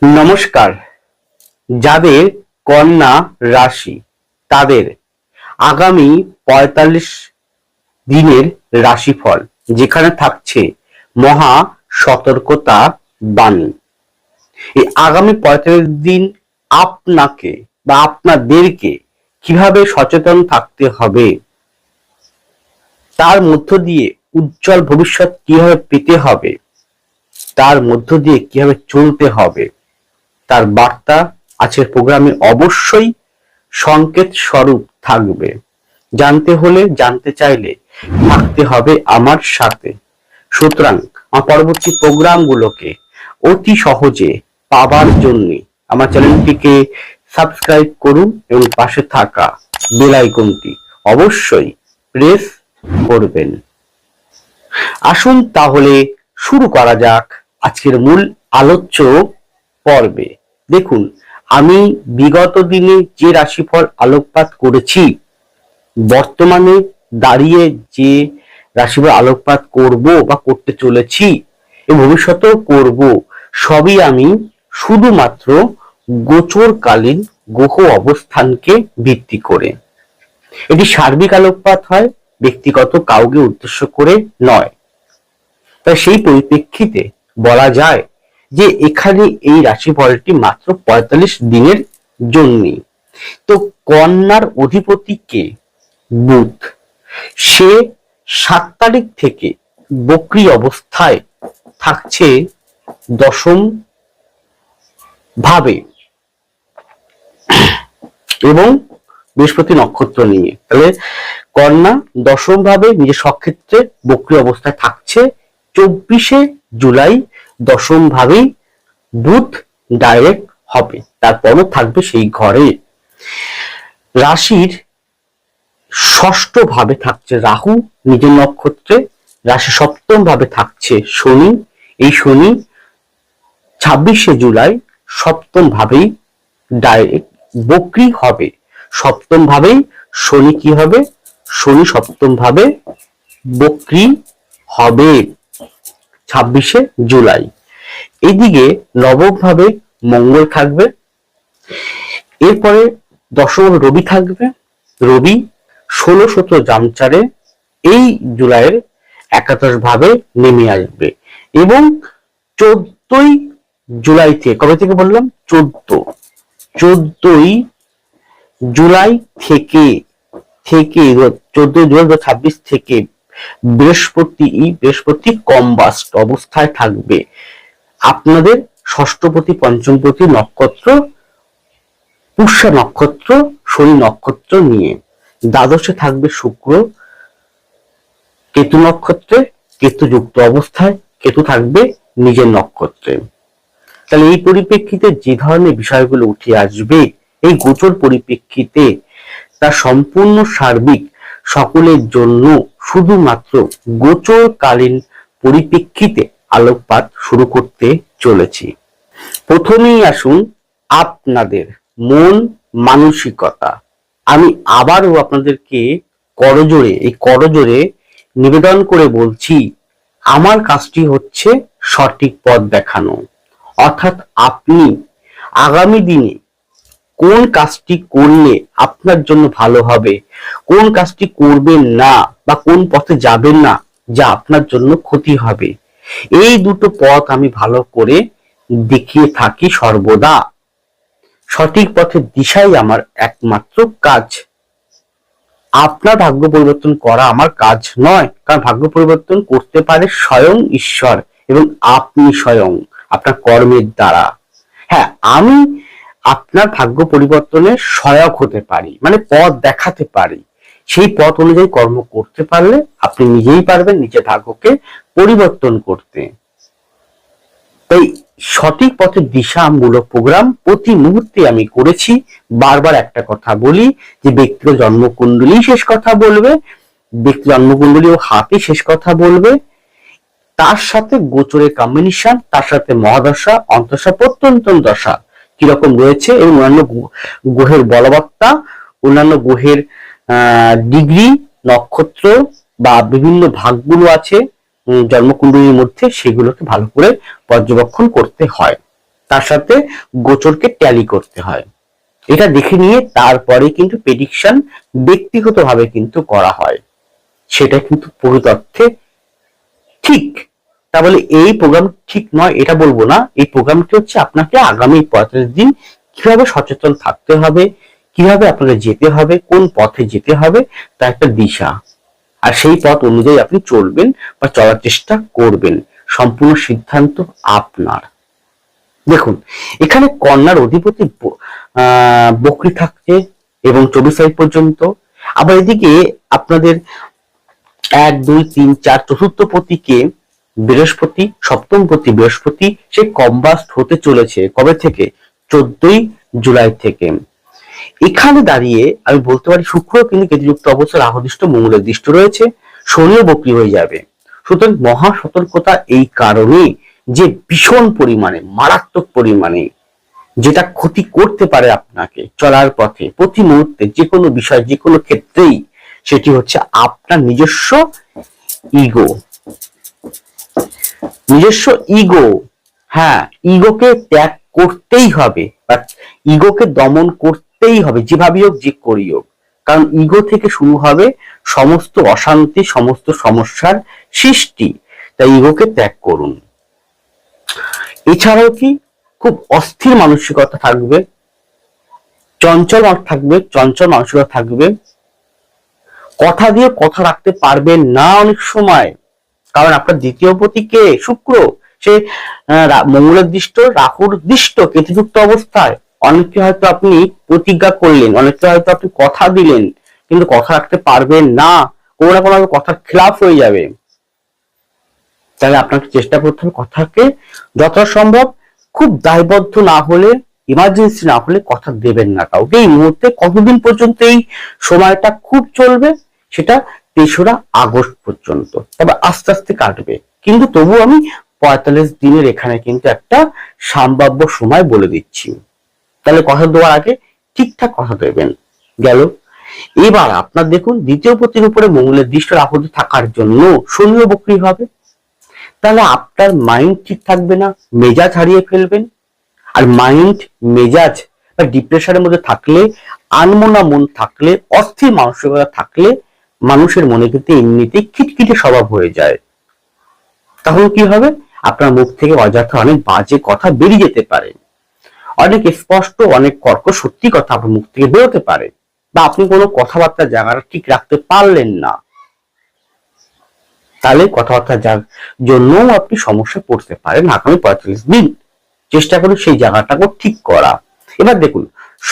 নমস্কার। যাদের কন্যা রাশি তাদের আগামী ৪৫ দিনের রাশিফল, যেখানে থাকছে মহা সতর্কতা বাণী। এই আগামী ৪৫ দিন আপনাকে বা আপনাদেরকে কিভাবে সচেতন থাকতে হবে, তার মধ্য দিয়ে উজ্জ্বল ভবিষ্যৎ কিভাবে পেতে হবে, তার মধ্য দিয়ে কিভাবে চলতে হবে, তার বার্তা আজকের প্রোগ্রামে অবশ্যই সংকেত স্বরূপ থাকবে। জানতে হলে, জানতে চাইলে থাকতে হবে আমার সাথে। সুতরাং আমার পরবর্তী প্রোগ্রামগুলোকে অতি সহজে পাবার জন্য আমার চ্যানেলটিকে সাবস্ক্রাইব করুন এবং পাশে থাকা বেল আইকনটি অবশ্যই প্রেস করবেন। আসুন তাহলে শুরু করা যাক আজকের মূল আলোচ্য পর্বে। দেখুন, আমি বিগত দিনে যে রাশিফল আলোকপাত করেছি, বর্তমানে দাঁড়িয়ে যে রাশিফল আলোকপাত করব বা করতে চলেছি এবং ভবিষ্যতেও করব, সবই আমি শুধুমাত্র গোচরকালীন গ্রহ অবস্থানকে ভিত্তি করে। এটি সার্বিক আলোকপাত হয়, ব্যক্তিগত কাউকে উদ্দেশ্য করে নয়। তাই সেই পরিপ্রেক্ষিতে বলা যায় যে এখানে এই রাশিফলটি মাত্র ৪৫ দিনের জন্য। তো কন্যার অধিপতি কে? বুধ। সে ৭ তারিখ থেকে বক্রী অবস্থায় থাকছে দশম ভাবে এবং বৃহস্পতি নক্ষত্র নিয়ে। তাহলে কন্যা দশম ভাবে নিজের স্বক্ষেত্রে বক্রী অবস্থায় থাকছে। ২৪শে জুলাই দশম ভাবেই বুধ ডাইরেক্ট হবে, তারপরও থাকবে সেই ঘরে। রাশির ষষ্ঠ ভাবে থাকছে রাহু নিজের নক্ষত্রে, রাশি সপ্তম ভাবে থাকছে শনি। এই শনি ২৬শে জুলাই সপ্তম ভাবেই ডাইরেক্ট বক্রী হবে। সপ্তম ভাবেই শনি কি হবে? শনি সপ্তম ভাবে বক্রী হবে ২৬শে জুলাই। এদিকে নবম ভাবে মঙ্গল থাকবে, এরপরে দশম রবি থাকবে। রবি ১৬-১৭ জামচারে এই জুলাইয়ের একাদশ ভাবে নেমে আসবে এবং ১৪ই জুলাই থেকে, কবে থেকে বললাম? ১৪ই জুলাই থেকে ১৪ জুলাই ২০২৬ থেকে বৃহস্পতি কম্বাস্ট অবস্থায় থাকবে আপনাদের ষষ্ঠপতি পঞ্চমপতি নক্ষত্র পুষ্যা নক্ষত্র শনি নক্ষত্র নিয়ে। দ্বাদশে থাকবে শুক্র কেতু নক্ষত্রে, কেতু যুক্ত অবস্থায়, কেতু থাকবে নিজের নক্ষত্রে। তাহলে এই পরিপ্রেক্ষিতে যে ধরনের বিষয়গুলো উঠে আসবে এই গোচর পরিপ্রেক্ষিতে, তা সম্পূর্ণ সার্বিক, সকলের জন্য শুধুমাত্র গোচরকালীন পরিপ্রেক্ষিতে আলোকপাত শুরু করতে চলেছি। প্রথমেই আসুন আপনাদের মন মানসিকতা। আমি আবারও আপনাদেরকে করজোড়ে নিবেদন করে বলছি, আমার কাজটি হচ্ছে সঠিক পথ দেখানো। অর্থাৎ আপনি আগামী দিনে কোন কাজটি করলে আপনার জন্য ভালো হবে, কোন কাজটি করবেন না বা কোন পথে যাবেন না যা আপনার জন্য ক্ষতি হবে, এই দুটো পথ আমি ভালো করে দেখিয়ে থাকি সর্বদা। সঠিক পথের দিশাই আমার একমাত্র কাজ। আপনার ভাগ্য পরিবর্তন করা আমার কাজ নয়, কারণ ভাগ্য পরিবর্তন করতে পারে স্বয়ং ঈশ্বর এবং আপনি স্বয়ং আপনার কর্মের দ্বারা। হ্যাঁ, আমি আপনার ভাগ্য পরিবর্তনে সহায়ক হতে পারি, মানে পথ দেখাতে পারি। সেই পথ অনুযায়ী কর্ম করতে পারলে আপনি নিজেই পারবেন নিজের ভাগ্যকে পরিবর্তন করতে। তাই সঠিক পথের দিশামূলক প্রোগ্রাম প্রতি মুহূর্তে আমি করেছি। বারবার একটা কথা বলি যে ব্যক্তিগত জন্মকুণ্ডলী শেষ কথা বলবে, ব্যক্তি জন্মকুণ্ডলী ও হাতে শেষ কথা বলবে, তার সাথে গোচরের কম্বিনেশন, তার সাথে মহাদশা, অন্তঃদশা, প্রত্যন্তন দশা কিরকম রয়েছে এবং অন্যান্য গ্রহের বলবত্তা, অন্যান্য গ্রহের ডিগ্রি, নক্ষত্র বা বিভিন্ন ভাগগুলো আছে জন্মকুণ্ডলীর মধ্যে, সেগুলোকে ভালো করে পর্যবেক্ষণ করতে হয়। তার সাথে গোচরকে ট্যালি করতে হয়। এটা দেখে নিয়ে তারপরে কিন্তু প্রেডিকশন ব্যক্তিগতভাবে কিন্তু করা হয়, সেটা কিন্তু পুরোতথ্যে ঠিক। তা বলে এই প্রোগ্রাম ঠিক নয় এটা বলবো না। এই প্রোগ্রামটি হচ্ছে আপনাকে আগামী 45 দিন কিভাবে সচেতন থাকতে হবে, কিভাবে আপনাকে যেতে হবে, কোন পথে যেতে হবে, তার একটা দিশা। আর সেই পথ অনুযায়ী আপনি চলবেন বা চলার চেষ্টা করবেন, সম্পূর্ণ সিদ্ধান্ত আপনার। দেখুন, এখানে কন্যার অধিপতি বকরি থাকছে এবং 24 তারিখ পর্যন্ত। আবার এদিকে আপনাদের 1, 2, 3, 4 চতুর্থ পতিকে বৃহস্পতি, সপ্তম পতি বৃহস্পতি সে কম্বাস্ট হতে চলেছে কবে থেকে? 14 জুলাই থেকে। এখানে দাঁড়িয়ে আমি বলতে পারি শুক্র কিন্তু কেতুযুক্ত অবস্থায় রাহুদৃষ্ট মঙ্গলের দৃষ্ট রয়েছে, শনিও বকরি হয়ে যাবে। সুতরাং মহা সতর্কতা এই কারণে যে ভীষণ পরিমাণে, মারাত্মক পরিমাণে যেটা ক্ষতি করতে পারে আপনাকে চলার পথে প্রতি মুহূর্তে, যে কোনো বিষয়, যে কোনো ক্ষেত্রেই, সেটি হচ্ছে আপনার নিজস্ব ইগো। নিজস্ব ইগো, হ্যাঁ, ইগোকে ত্যাগ করতেই হবে, ইগোকে দমন করতেই হবে, যেভাবেই হোক, যে করি হোক। কারণ ইগো থেকে শুরু হবে সমস্ত অশান্তি, সমস্ত সমস্যার সৃষ্টি। তাই ইগোকে ত্যাগ করুন। এছাড়াও কি খুব অস্থির মানসিকতা থাকবে, চঞ্চল মানসিকতা থাকবে, কথা দিয়ে কথা রাখতে পারবেন না অনেক সময়। কারণ আপনার দ্বিতীয় পতি কে? শুক্র, সে মঙ্গলের দৃষ্ট, রাহুর দৃষ্ট, কেতুযুক্ত অবস্থায়। অনেকে হয়তো আপনি প্রতিজ্ঞা করলেন, অনেকে হয়তো আপনি কথা দিলেন, কিন্তু কথা রাখতে পারবেন না, কোনো না কোনো কথার খেলাফ হয়ে যাবে। তাহলে আপনাকে চেষ্টা করতে হবে কথাকে যথাসম্ভব, খুব দায়বদ্ধ না হলে, ইমার্জেন্সি না হলে কথা দেবেন না কাউকে। এই মুহূর্তে কতদিন পর্যন্ত এই সময়টা খুব চলবে? সেটা 3রা আগস্ট পর্যন্ত, তবে আস্তে আস্তে কাটবে। কিন্তু তবু আমি 45 দিনের এখানে কিন্তু একটা সম্ভাব্য সময় বলে দিচ্ছি। তাহলে কথা দেওয়ার আগে ঠিকঠাক কথা দেবেন। গেল। এবার আপনার দেখুন, দ্বিতীয় পতির উপরে মঙ্গলের দৃষ্ট রাহুতে থাকার জন্য শনিও বক্রী হবে। তাহলে আপনার মাইন্ড ঠিক থাকবে না, মেজাজ হারিয়ে ফেলবেন। আর মাইন্ড, মেজাজ বা ডিপ্রেশনের মধ্যে থাকলে, আনমনা মন থাকলে, অস্থির মানসিকতা থাকলে মানুষের মনে কিন্তু এমনিতেই খিটখিটে স্বভাব হয়ে যায়। তাহলে কি হবে? আপনার মুখ থেকে অযথা অনেক বাজে কথা বেরিয়ে যেতে পারে, অনেক স্পষ্ট, অনেক কর্কশ সত্যি কথা আপনার মুখ থেকে বেরোতে পারে, বা আপনি কোনো কথাবার্তার জায়গাটা ঠিক রাখতে পারলেন না, তাহলে কথাবার্তার জন্যও আপনি সমস্যা পড়তে পারেন আগামী 45 দিন। চেষ্টা করুন সেই জায়গাটাকে ঠিক করা। এবার দেখুন,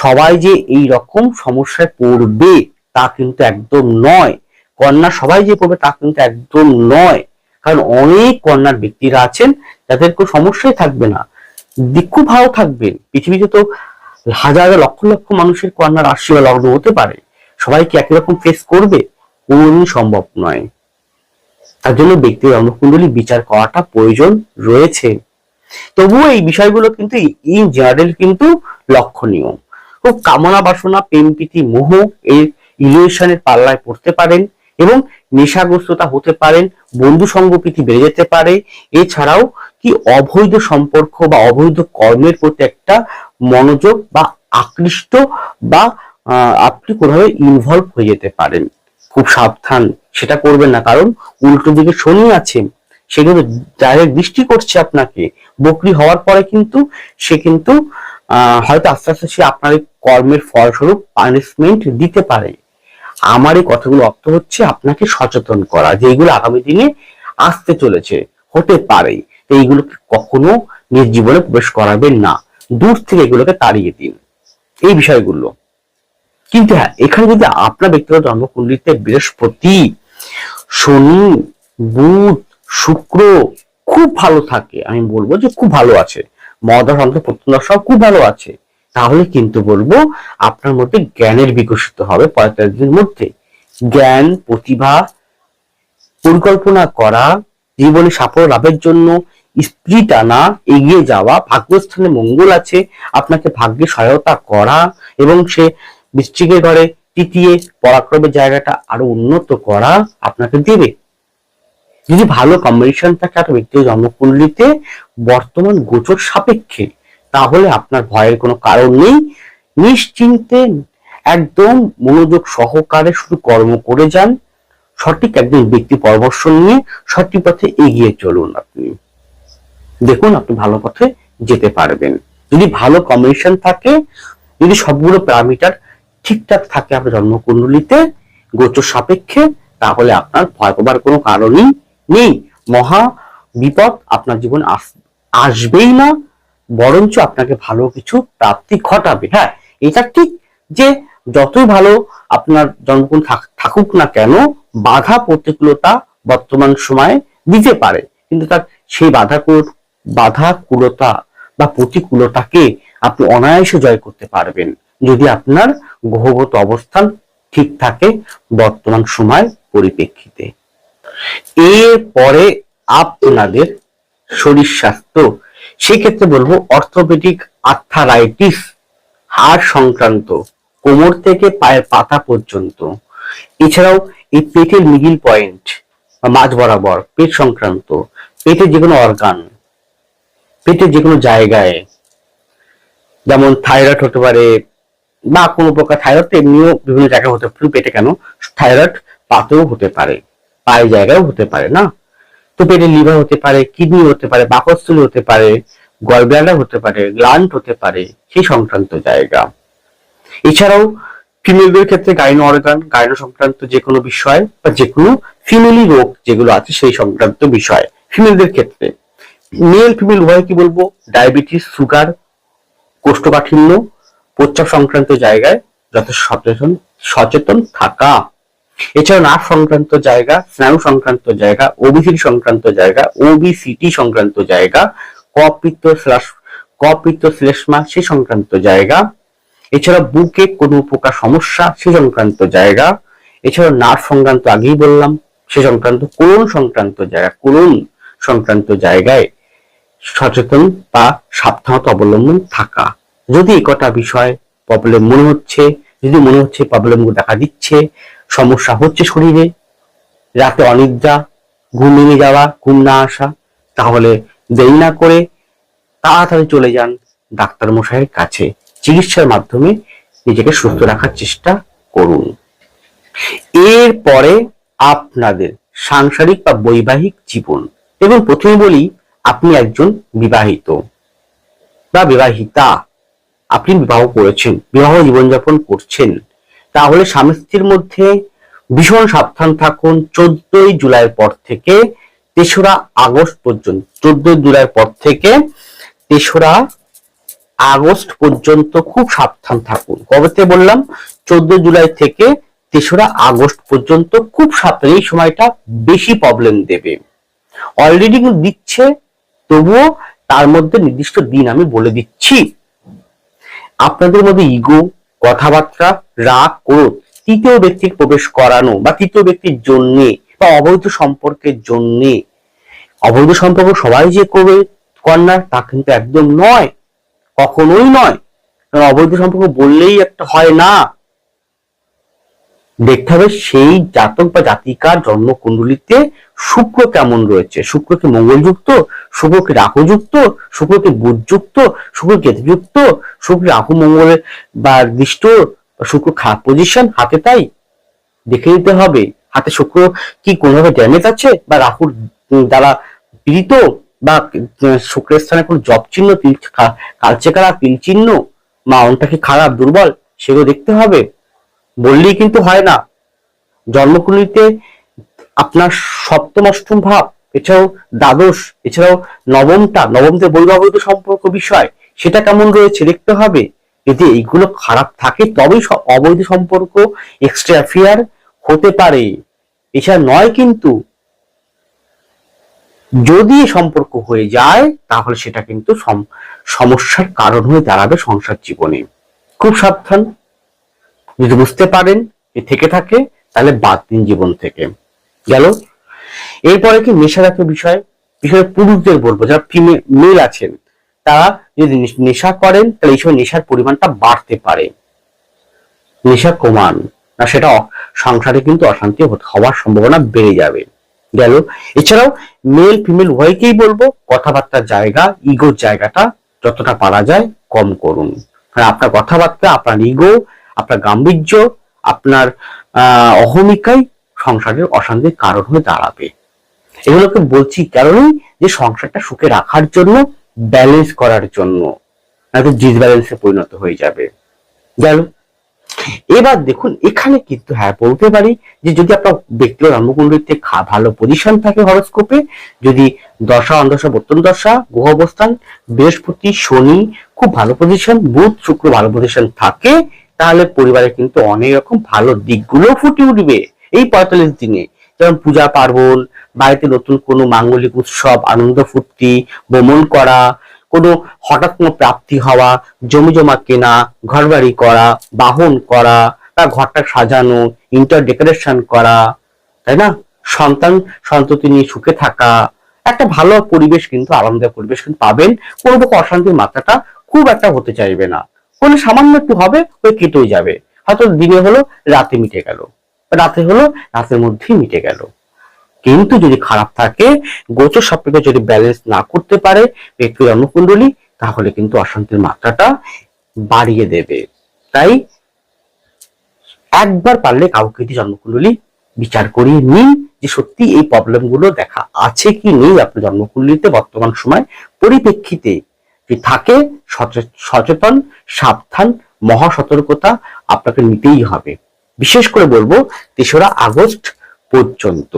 সবাই যে এই রকম সমস্যায় পড়বে তা কিন্তু একদম নয়। কন্যা সবাই যে পড়বে তা কিন্তু একদম নয়। কারণ অনেক কন্যার ব্যক্তিরা আছেন যাদের কোনো সমস্যাই থাকবে না, খুব ভালো থাকবেন। পৃথিবীতে তো হাজার লক্ষ লক্ষ মানুষের কন্যা রাশি বা লগ্ন হতে পারে, সবাই কি একই রকম ফেস করবে? কোনোদিন সম্ভব নয়। তার জন্য ব্যক্তির জন্মকুণ্ডলী বিচার করাটা প্রয়োজন রয়েছে। তবুও এই বিষয়গুলো কিন্তু ইন জেনারেল কিন্তু লক্ষণীয়। খুব কামনা বাসনা, প্রেম প্রীতি, মোহ, এই ইলিউশনের পাল্লায় পড়তে পারেন এবং নেশাগ্রস্ততা হতে পারেন, বন্ধু সঙ্গ প্রীতি বেড়ে যেতে পারে। এছাড়াও কি অবৈধ সম্পর্ক বা অবৈধ কর্মের প্রতি একটা মনোযোগ বা আকৃষ্ট, বা আপনি কোনোভাবে ইনভলভ হয়ে যেতে পারেন। খুব সাবধান, সেটা করবেন না। কারণ উল্টো দিকে শনি আছে, সে কিন্তু ডাইরেক্ট দৃষ্টি করছে আপনাকে। বকরি হওয়ার পরে কিন্তু সে কিন্তু হয়তো আস্তে আস্তে সে আপনার কর্মের ফলস্বরূপ পানিশমেন্ট দিতে পারে। আমার এই কথাগুলো অর্থ হচ্ছে আপনাকে সচেতন করা, যে এইগুলো আগামী দিনে আসতে চলেছে, হতে পারে। এইগুলোকে কখনো নিজ জীবনে প্রবেশ করাবেন না, দূর থেকে এগুলোকে তাড়িয়ে দিন, এই বিষয়গুলো। কিন্তু হ্যাঁ, এখানে যদি আপনার ব্যক্তিগত জন্মকুণ্ডলিতে বৃহস্পতি, শনি, বুধ, শুক্র খুব ভালো থাকে, আমি বলবো যে খুব ভালো আছে, মহাদশা প্রত্যদশাও খুব ভালো আছে, তাহলে কিন্তু বলবো আপনার মধ্যে জ্ঞানের বিকশিত হবে 45 দিনের মধ্যে। জ্ঞান, প্রতিভা, পরিকল্পনা করা, জীবনে সাফল্য লাভের জন্য স্পিরিট আনা, এগিয়ে যাওয়া, ভাগ্যস্থানে মঙ্গল আছে, আপনাকে ভাগ্যে সহায়তা করা এবং সে বৃশ্চিকের ঘরে তৃতীয় পরাক্রমের জায়গাটা আরো উন্নত করা আপনাকে দেবে। যদি ভালো কম্বিনেশন থাকে আপনার ব্যক্তিগত জন্মকুণ্ডলিতে বর্তমান গোচর সাপেক্ষে, তাহলে আপনার ভয়ের কোনো কারণ নেই। নিশ্চিন্তে একদম মনোযোগ সহকারে শুধু কর্ম করে যান, সঠিক একজন ব্যক্তি পরামর্শ নিয়ে সঠিক পথে এগিয়ে চলুন। আপনি দেখুন আপনি ভালো পথে যেতে পারবেন। যদি ভালো কম্বিনেশন থাকে, যদি সবগুলো প্যারামিটার ঠিকঠাক থাকে আপনার জন্মকুণ্ডলিতে গোচর সাপেক্ষে, তাহলে আপনার ভয় পাবার কোনো কারণই নেই। মহা বিপদ আপনার জীবন আসবেই না, বরঞ্চ আপনাকে ভালো কিছু প্রাপ্তি ঘটাবে। হ্যাঁ, এটা ঠিক যে যতই ভালো আপনার জন্মকুণ্ড থাকুক না কেন, বাধা প্রতিকূলতা বর্তমান সময়ে দিতে পারে, কিন্তু তার সেই বাধাকুলতা বা প্রতিকূলতাকে আপনি অনায়াসে জয় করতে পারবেন যদি আপনার গ্রহগত অবস্থান ঠিক থাকে বর্তমান সময় পরিপ্রেক্ষিতে। এরপরে আপনাদের শরীর স্বাস্থ্য, সেক্ষেত্রে বলবো অর্থোপেডিক আর্থারাইটিস, হাড় সংক্রান্ত, কোমর থেকে পায়ের পাতা পর্যন্ত, এছাড়াও এই পেটের মিডিল পয়েন্ট বা মাঝ বরাবর পেট সংক্রান্ত, পেটের যে কোনো অর্গান, পেটের যে কোনো জায়গায়, যেমন থাইরয়েড হতে পারে বা কোনো প্রকার থাইরয়েড এমনিও বিভিন্ন জায়গায় হতে পারে, পেটে কেন, থাইরয়েড পাতেও হতে পারে, পায়ের জায়গায়ও হতে পারে না, তো পেটের লিভার হতে পারে, কিডনি হতে পারে, পাকস্থলী হতে পারে, গল ব্লাডার হতে পারে, গ্ল্যান্ড হতে পারে, সেই সংক্রান্ত জায়গা। এছাড়াও ফিমেলদের ক্ষেত্রে গাইনো অর্গান, গাইনো সংক্রান্ত যে কোনো বিষয় বা যে কোনো ফিমেলি রোগ যেগুলো আছে সেই সংক্রান্ত বিষয় ফিমেলদের ক্ষেত্রে। মেল ফিমেল উভয় কি বলবো, ডায়াবেটিস, সুগার, কোষ্ঠকাঠিন্য, প্রস্রাব সংক্রান্ত জায়গায় যথেষ্ট সচেতন থাকা। এছাড়া নার্ভ সংক্রান্ত জায়গা, স্নায়ু সংক্রান্ত জায়গা, ওবিসিটি সংক্রান্ত জায়গা, ওবিসিটি সংক্রান্ত জায়গা, কপিত্ত শ্লেষ্মা সে সংক্রান্ত জায়গা, এছাড়া বুকে কোনো প্রকার সমস্যা সে সংক্রান্ত জায়গা, এছাড়া নার্ভ সংক্রান্ত আগেই বললাম সে সংক্রান্ত, কোলন সংক্রান্ত জায়গা, কোলন সংক্রান্ত জায়গায় সচেতন বা সাবধানতা অবলম্বন থাকা। যদি একটা বিষয় প্রবলেম মনে হচ্ছে, যদি মনে হচ্ছে প্রবলেম দেখা দিচ্ছে, সমস্যা হচ্ছে শরীরে, রাতে অনিদ্রা, ঘুম ভেঙে যাওয়া, ঘুম না আসা, তাহলে দেরি না করে তাড়াতাড়ি চলে যান ডাক্তার মশাইয়ের কাছে। চিকিৎসার মাধ্যমে নিজেকে সুস্থ রাখার চেষ্টা করুন। এরপরে আপনাদের সাংসারিক বা বৈবাহিক জীবন, এবং প্রথমে বলি আপনি একজন বিবাহিত বা বিবাহিতা, আপনি বিবাহ করেছেন, বিবাহ জীবনযাপন করছেন, তাহলে স্বামী স্ত্রীর মধ্যে ভীষণ সাবধান থাকুন। 14ই জুলাইয়ের পর থেকে 3রা আগস্ট পর্যন্ত, 14 জুলাইয়ের পর থেকে 3রা আগস্ট পর্যন্ত খুব সাবধান থাকুন। কবেতে বললাম? 14 জুলাই থেকে 3রা আগস্ট পর্যন্ত খুব সাবধান। এই সময়টা বেশি প্রবলেম দেবে, অলরেডি দিচ্ছে, তবুও তার মধ্যে নির্দিষ্ট দিন আমি বলে দিচ্ছি। আপনাদের মধ্যে ইগো, কথাবার্তা, রাগ, ক্রোধ, তৃতীয় ব্যক্তির প্রবেশ করানো বা তৃতীয় ব্যক্তির জন্য বা অবৈধ সম্পর্কের জন্য, অবৈধ সম্পর্ক সবাই যে করবে কন্যা তা কিন্তু একদম নয়, কখনোই নয়। কারণ অবৈধ সম্পর্ক বললেই একটা হয় না, দেখতে হবে সেই জাতক বা জাতিকার জন্মকুণ্ডলিতে শুক্র কেমন রয়েছে, শুক্র কি মঙ্গলযুক্ত, শুক্র কি রাহুযুক্ত, শুক্র কি বুধযুক্ত, শুক্র কেতুযুক্ত, শুক্র রাহু মঙ্গলের বা দৃষ্ট, শুক্র খারাপ পজিশন হাতে, তাই দেখে নিতে হবে হাতে শুক্র কি কোনোভাবে ড্যামেজ আছে বা রাহুর দ্বারা পীড়িত, বা শুক্রের স্থানে কোন জব চিহ্ন, কালচে কারা তিল চিহ্ন, মা অনটা কি খারাপ দুর্বল, সেগুলো দেখতে হবে। বললেই কিন্তু হয় না। জন্মকুণ্ডলিতে আপনার সপ্তম অষ্টম ভাব, এছাড়াও দ্বাদশ, এছাড়াও নবমতে বৈবাহিক সম্পর্ক বিষয়, সেটা কেমন রয়েছে দেখতে হবে। যদি এইগুলো খারাপ থাকে তবেই অবৈধ সম্পর্ক, এক্সট্রা অ্যাফেয়ার হতে পারে, এছাড়া নয়। কিন্তু যদি সম্পর্ক হয়ে যায় তাহলে সেটা কিন্তু সমস্যার কারণ হয়ে দাঁড়াবে সংসার জীবনে। খুব সাবধান। যদি বুঝতে পারেন থেকে থাকে তাহলে বাদ দিন জীবন থেকে। গেল। এরপরে কি নেশা জাতীয় বিষয়, পুরুষদের বলবো, যারা মেল আছেন তারা যদি নেশা করেন তাহলে এই সময় নেশার পরিমাণটা বাড়তে পারে। নেশা কমান না, সেটা সংসারে কিন্তু অশান্তি হওয়ার সম্ভাবনা বেড়ে যাবে। গেল। এছাড়াও মেল ফিমেল উভয়কেই বলবো কথাবার্তার জায়গা, ইগোর জায়গাটা যতটা পারা যায় কম করুন। কারণ আপনার কথাবার্তা, আপনার ইগো, আপনার গাম্ভীর্য, আপনার অহমিকাই সংসারের অশান্তির কারণ হয়ে দাঁড়াবে। এগুলোকে বলছি কারণই যে সংসারটা সুখে রাখার জন্য, ব্যালেন্স করার জন্য, নয়তো ডিসব্যালেন্সে পরিণত হয়ে যাবে। গেল। এবার দেখুন এখানে কিন্তু হ্যাঁ বলতে পারি যে যদি আপনার ব্যক্তিগত জন্মকুণ্ডলিতে ভালো পজিশন থাকে হরোস্কোপে, যদি দশা অন্তর্দশা বর্তমান দশা গ্রহ অবস্থান বৃহস্পতি শনি খুব ভালো পজিশন, বুধ শুক্র ভালো পজিশন থাকে, তাহলে পরিবারে কিন্তু অনেক রকম ভালো দিকগুলো ফুটে উঠবে এই 45 দিনে। যেমন পূজা পার্বণ, বাড়িতে নতুন কোনো মাঙ্গলিক উৎসব, আনন্দ ফুর্তি, ভ্রমণ করা, কোনো হঠাৎ কোনো প্রাপ্তি হওয়া, জমি জমা কেনা, ঘর বাড়ি করা, বাহন করা, বা ঘরটা সাজানো, ইন্টার ডেকোরেশন করা, তাই না, সন্তান সন্ততি নিয়ে সুখে থাকা, একটা ভালো পরিবেশ কিন্তু আরামদায়ক পরিবেশ কিন্তু পাবেন। কোনো রকম অশান্তির মাত্রাটা খুব একটা হতে চাইবে না, কোনো সামান্য একটু হবে, ওই কেটেই যাবে। হয়তো দিনে হলো রাতে মিটে গেল, রাতে হলো রাতের মধ্যেই মিটে গেল। কিন্তু যদি খারাপ থাকে, গোচর সাপেক্ষে যদি ব্যালেন্স না করতে পারে ব্যক্তির জন্মকুণ্ডলী, তাহলে কিন্তু অশান্তির মাত্রাটা বাড়িয়ে দেবে। তাই একবার পারলে কাউকে দিয়ে জন্মকুণ্ডলী বিচার করিয়ে নিন যে সত্যি এই প্রবলেম গুলো দেখা আছে কি নেই আপনার জন্মকুণ্ডলীতে বর্তমান সময় পরিপ্রেক্ষিতে। যে থাকে সচেতন, সাবধান, মহা সতর্কতা আপনাকে নিতেই হবে। বিশেষ করে বলবো 3রা আগস্ট পর্যন্ত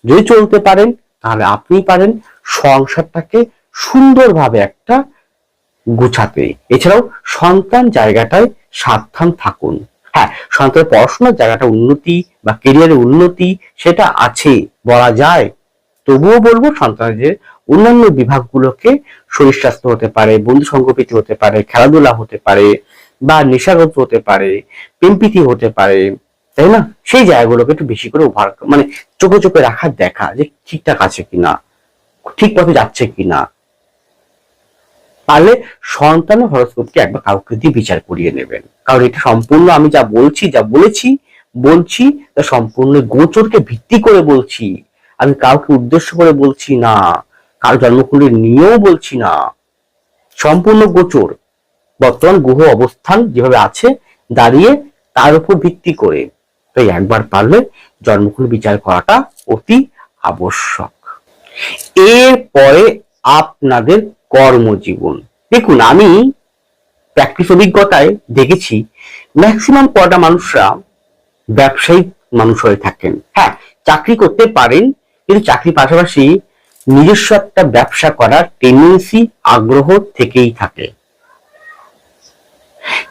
যদি চলতে পারেন, তাহলে আপনি পারেন সংসারটাকে সুন্দরভাবে একটা গুছাতে। এছাড়াও সন্তান জায়গাটায় সাবধান থাকুন। হ্যাঁ, সন্তানের পড়াশোনার জায়গাটা উন্নতি বা কেরিয়ারের উন্নতি সেটা আছে বলা যায়, তবুও বলবো সন্তানের অন্যান্য বিভাগগুলোকে, শরীর স্বাস্থ্য হতে পারে, বন্ধু সঙ্গপ্রীতি হতে পারে, খেলাধুলা হতে পারে, বা নেশাগ্রস্ত হতে পারে, প্রেমপ্রীতি হতে পারে, তাই না, সেই জায়গাগুলোকে একটু বেশি করে মানে চোখে চোখে রাখার, দেখা যে ঠিকঠাক আছে কিনা, ঠিক পথে যাচ্ছে কিনা। পারলে সন্তানের হরোস্কোপকে একবার কাউকে দিয়ে বিচার করিয়ে নেবেন। কারণ এটা সম্পূর্ণ আমি যা বলছি, যা বলছি তা সম্পূর্ণ গোচরকে ভিত্তি করে বলছি। আমি কাউকে উদ্দেশ্য করে বলছি না, কারো জন্মকুণ্ডলী নিয়েও বলছি না, সম্পূর্ণ গোচর বর্তমান গ্রহ অবস্থান যেভাবে আছে দাঁড়িয়ে তার উপর ভিত্তি করে। তাই একবার পারলে জন্মকুণ্ডলী বিচার করাটা অতি আবশ্যক। এরপরে আপনাদের কর্মজীবন। দেখুন আমি প্র্যাকটিস অভিজ্ঞতায় দেখেছি ম্যাক্সিমাম কটা মানুষরা ব্যবসায়িক মানুষ হয়ে থাকেন। হ্যাঁ, চাকরি করতে পারেন, কিন্তু চাকরির পাশাপাশি নিজস্ব একটা ব্যবসা করার টেন্ডেন্সি, আগ্রহ থেকেই থাকে।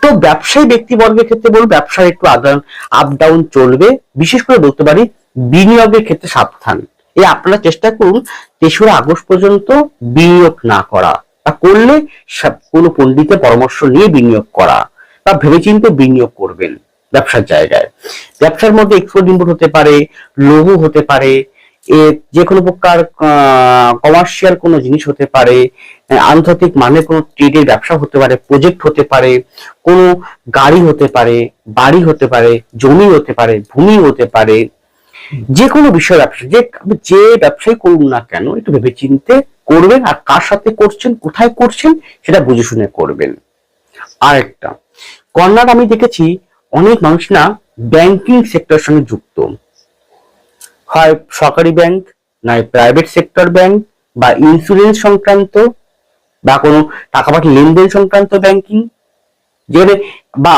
তো ব্যবসায়ী ব্যক্তিবর্গের ক্ষেত্রে বলবো ব্যবসার একটু আপ ডাউন চলবে। বিশেষ করে বলতে পারি বিনিয়োগের ক্ষেত্রে সাবধান। এই আপনারা চেষ্টা করুন 3রা আগস্ট পর্যন্ত বিনিয়োগ না করা, বা করলে কোনো পণ্ডিতের পরামর্শ নিয়ে বিনিয়োগ করা, বা ভেবেচিন্তে বিনিয়োগ করবেন ব্যবসার জায়গায়। ব্যবসার মধ্যে এক্সপোর্ট ইম্পোর্ট হতে পারে, লৌহ হতে পারে, যে কোনো প্রকার কমার্শিয়াল কোনো জিনিস হতে পারে, আন্তর্জাতিক মানের কোনো ট্রেডের ব্যবসা হতে পারে, প্রজেক্ট হতে পারে, কোনো গাড়ি হতে পারে, বাড়ি হতে পারে, জমি হতে পারে, ভূমি হতে পারে, যে কোনো বিষয় ব্যবসা, যে ব্যবসায় করুন না কেন একটু ভেবে চিনতে করবেন, আর কার সাথে করছেন, কোথায় করছেন সেটা বুঝে শুনে করবেন। আরেকটা কর্নার আমি দেখেছি অনেক মানুষ না ব্যাংকিং সেক্টরের সঙ্গে যুক্ত, হয় সরকারি ব্যাংক, নয় প্রাইভেট সেক্টর ব্যাংক, বা ইন্স্যুরেন্স সংক্রান্ত, বা কোনো টাকা পাঠানো লেনদেন সংক্রান্ত ব্যাংকিং, যেখানে বা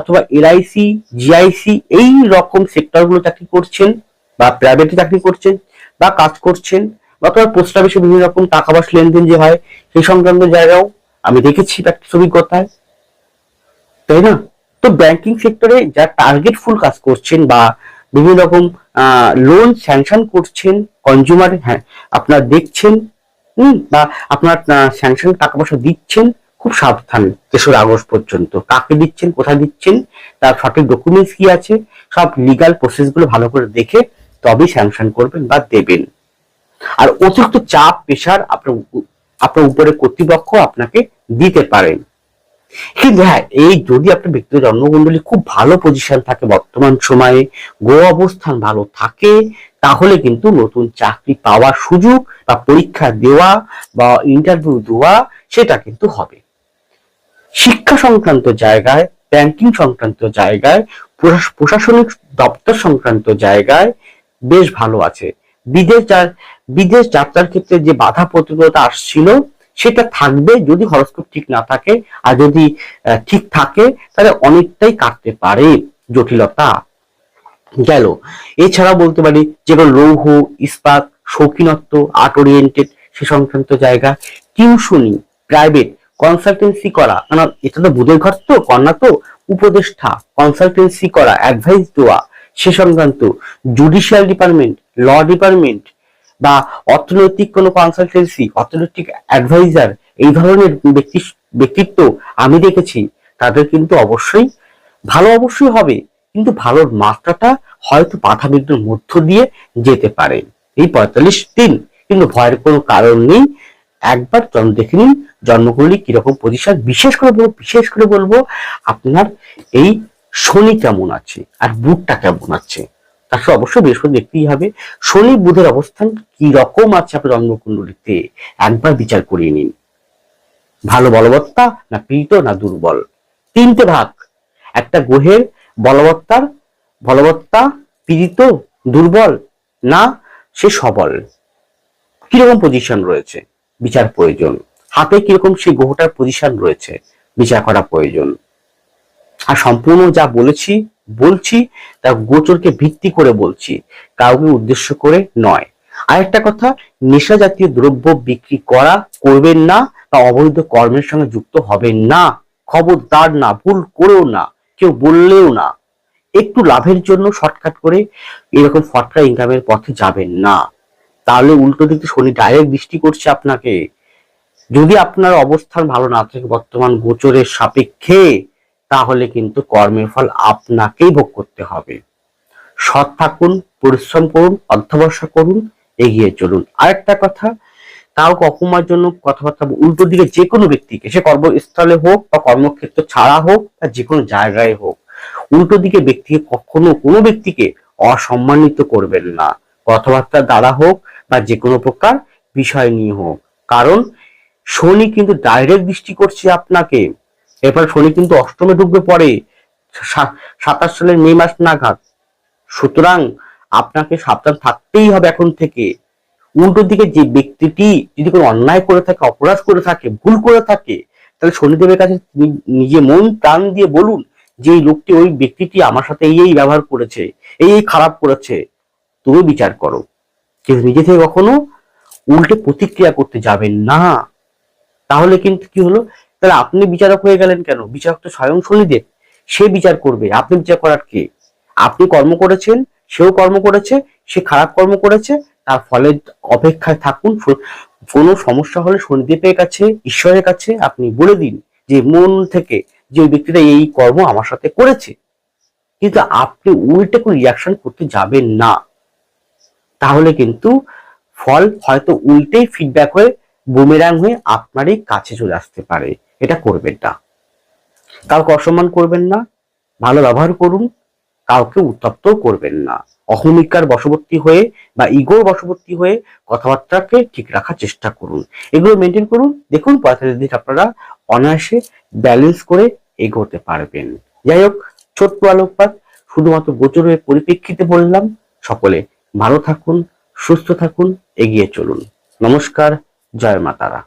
অথবা এলআইসি, জিআইসি এই রকম সেক্টর গুলো চাকরি করছেন, বা প্রাইভেটে চাকরি করছেন, বা কাজ করছেন, বা তোমার পোস্ট অফিসে বিভিন্ন রকম টাকা পয়সা লেনদেন যে হয় সেই সংক্রান্ত জায়গাও আমি দেখেছি প্র্যাকটিস অভিজ্ঞতায়, তাই না। তো ব্যাংকিং সেক্টরে যা টার্গেট ফুল কাজ করছেন, বা বিভিন্ন রকম লোন স্যাংশন করছেন, কনজিউমার, হ্যাঁ আপনারা দেখছেন, বা আপনার স্যাংশন টাকা পয়সা দিচ্ছেন, খুব সাবধান 3রা আগস্ট পর্যন্ত কাকে দিচ্ছেন, কোথায় দিচ্ছেন, তার সঠিক ডকুমেন্টস কি আছে, সব লিগাল প্রসেস গুলো ভালো করে দেখে তবেই স্যাংশন করবেন বা দেবেন। আর অতিরিক্ত চাপ প্রেশার আপনার উপরে কর্তৃপক্ষ আপনাকে দিতে পারেন। কিন্তু হ্যাঁ, এই যদি আপনার ব্যক্তিগত জন্মকুণ্ডলী খুব ভালো পজিশন থাকে, বর্তমান সময়ে গ্রহ অবস্থান ভালো থাকে, তাহলে কিন্তু নতুন চাকরি পাওয়ার সুযোগ, বা পরীক্ষা দেওয়া, বা ইন্টারভিউ দেওয়া সেটা কিন্তু হবে। সংক্রান্ত জায়গায়, ব্যাংকিং সংক্রান্ত জায়গায়, প্রশাসনিক দপ্তর সংক্রান্ত জায়গায় বেশ ভালো আছে। বিদেশ যাত্রার ক্ষেত্রে যে বাধা প্রতিকূলতা আসছিল সেটা থাকবে যদি হরোস্কোপ ঠিক না থাকে, আর যদি ঠিক থাকে তাহলে অনেকটাই কাটতে পারে জটিলতা। গেল এছাড়া বলতে পারি যেগুলো লৌহ, ইস্পাত, শৌখিনত্ব, আর্ট ওরিয়েন্টেড সে সংক্রান্ত জায়গা, টিউশনি, প্রাইভেট কনসালটেন্সি করা, কারণ এটা তো বুধের ঘর তো, কন্যা তো, উপদেষ্টা, কনসালটেন্সি করা, অ্যাডভাইস দেওয়া সে সংক্রান্ত, জুডিশিয়াল ডিপার্টমেন্ট, ল ডিপার্টমেন্ট, বা অর্থনৈতিক কোনো কনসালটেন্সি, অর্থনৈতিক অ্যাডভাইজার, এই ধরনের ব্যক্তিত্ব আমি দেখেছি। তাদের কিন্তু অবশ্যই ভালো অবশ্যই হবে, কিন্তু ভালোর মাত্রাটা হয়তো বাধা বিঘ্নের মধ্য দিয়ে যেতে পারে এই 45 দিন। কিন্তু ভয়ের কোনো কারণ নেই, একবার দেখে নিন জন্মকুণ্ডলী কিরকম পজিশন। বিশেষ করে বলবো আপনার এই শনি কেমন আছে আর বুধটা কেমন আছে, তার সাথে অবশ্যই বৃহস্পতি দেখতেই হবে। শনি বুধের অবস্থান কি রকম আছে আপনার জন্মকুণ্ডলীতে একবার বিচার করিয়ে নিন। ভালো বলবত্তা না পীড়িত না দুর্বল, তিনটে ভাগ। একটা গ্রহের বলবত্তা পীড়িত, দুর্বল না সে সবল, কিরকম পজিশন রয়েছে বিচার প্রয়োজন। হাতে কিরকম সেই গ্রহটার পজিশন রয়েছে বিচার করা প্রয়োজন। আর সম্পূর্ণ যা বলছি তা গোচরকে ভিত্তি করে বলছি, কাউকে উদ্দেশ্য করে নয়। আরেকটা কথা, নেশা জাতীয় দ্রব্য বিক্রি করবেন না, বা অবৈধ কর্মের সঙ্গে যুক্ত হবেন না, খবরদার না, ভুল করেও না, কেউ বললেও না। একটু লাভের জন্য শর্টকাট করে এরকম ফটকা ইনকামের পথে যাবেন না, তাহলে উল্টো দিকে শনি ডাইরেক্ট দৃষ্টি করছে আপনাকে। যদি আপনার অবস্থান ভালো না থাকে বর্তমান গোচরের সাপেক্ষে, তাহলে কিন্তু কর্মের ফল আপনাকেই ভোগ করতে হবে। সৎ থাকুন, পরিশ্রম করুন, অধ্যবসায় করুন, এগিয়ে চলুন। আরেকটা কথা, কাউকে অপমানের জন্য কথাবার্তা উল্টো দিকে যে কোনো ব্যক্তিকে, সে কর্মস্থলে হোক বা কর্মক্ষেত্র ছাড়া হোক বা যে কোনো জায়গায় হোক, উল্টো দিকে ব্যক্তিকে কখনো কোনো ব্যক্তিকে অসম্মানিত করবেন না, কথাবার্তার দ্বারা হোক বা যে কোনো প্রকার বিষয় নিয়ে হোক। কারণ শনি কিন্তু ডাইরেক্ট দৃষ্টি করছে আপনাকে। এরপর শনি কিন্তু অষ্টমে ঢুকবে পরে 27 সালের মে মাস নাগাদ। সুতরাং আপনাকে সাবধান থাকতেই হবে এখন থেকে। উল্টো দিকে যে ব্যক্তিটি যদি কোনো অন্যায় করে থাকে, অপরাধ করে থাকে, ভুল করে থাকে, তাহলে শনিদেবের কাছে নিজে মন প্রাণ দিয়ে বলুন যে এই লোকটি, ওই ব্যক্তিটি আমার সাথে এই ব্যবহার করেছে, এই খারাপ করেছে, তুমি বিচার করো। কিন্তু নিজে থেকে কখনো উল্টে প্রতিক্রিয়া করতে যাবেন না, তাহলে কিন্তু কি হলো, তাহলে আপনি বিচারক হয়ে গেলেন কেন? বিচারক তো স্বয়ং শনিদেব, সে বিচার করবে, আপনি বিচার করার কে? আপনি কর্ম করেছেন, সেও কর্ম করেছে, সে খারাপ কর্ম করেছে, তার ফলে অপেক্ষায় থাকুন। কোনো সমস্যা হলে শনিদেবের কাছে, ঈশ্বরের কাছে আপনি বলে দিন যে মন থেকে যে ওই ব্যক্তিটা এই কর্ম আমার সাথে করেছে। কিন্তু আপনি উল্টে কোনো রিয়াকশন করতে যাবেন না, তাহলে কিন্তু ফল হয়তো উল্টেই ফিডব্যাক হয়ে বুমেরাং হয়ে আপনারই কাছে চলে আসতে পারে। এটা করবেন না। কাউকে অসম্মান করবেন না, ভালো ব্যবহার করুন, কাউকে উত্তপ্ত করবেন না। অহমিকার বশবর্তী হয়ে বা ইগোর বশবর্তী হয়ে কথাবার্তাকে ঠিক রাখার চেষ্টা করুন। এগুলো মেনটেন করুন, দেখুন 45 দিন আপনারা অনায়াসে ব্যালেন্স করে এগোতে পারবেন। যাই হোক, ছোট্ট আলোকপাত, শুধুমাত্র গোচরের পরিপ্রেক্ষিতে বললাম। সকলে ভালো থাকুন, সুস্থ থাকুন, এগিয়ে চলুন। নমস্কার, জয় মা তারা।